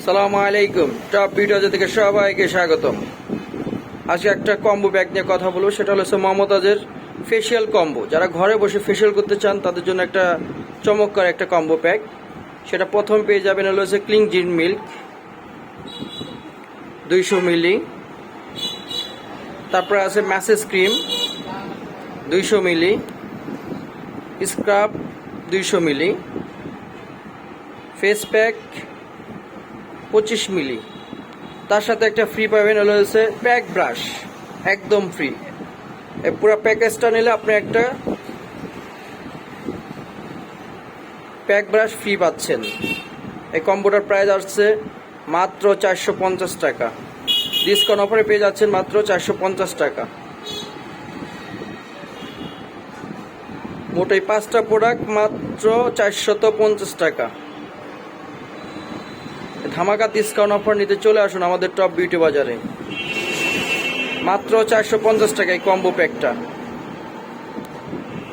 সালামু আলাইকুম। টপ ভিডিওতে থেকে সবাইকে স্বাগতম। আজকে একটা কম্বো প্যাক নিয়ে কথা বলবো, সেটা হলো মমতাজের ফেশিয়াল কম্বো। যারা ঘরে বসে ফেশিয়াল করতে চান তাদের জন্য একটা চমৎকার একটা কম্বো প্যাক। সেটা প্রথম পেয়ে যাবেন হলো ক্লিনজিং মিল্ক 200 মিলি, তারপরে আছে ম্যাসেজ ক্রিম 200 মিলি, স্ক্রাব 200 মিলি, ফেস প্যাক 25 মিলি। তার সাথে একটা ফ্রি পাবেন হলো প্যাক ব্রাশ, একদম ফ্রি। এই পুরো প্যাকেজটা নিলে আপনি একটা প্যাক ব্রাশ ফ্রি পাচ্ছেন। এই কম্বোটার প্রাইস আসছে মাত্র 450 টাকা। ডিসকাউন্ট অফারে পেয়ে যাচ্ছেন মাত্র 450 টাকা। মোট এই 5টা প্রোডাক্ট মাত্র 450 টাকা। ধামাকা ডিসকাউন্ট অফার নিতে চলে আসুন আমাদের টপ বিউটি বাজারে। মাত্র 450 টাকা এই কম্বো প্যাকটা।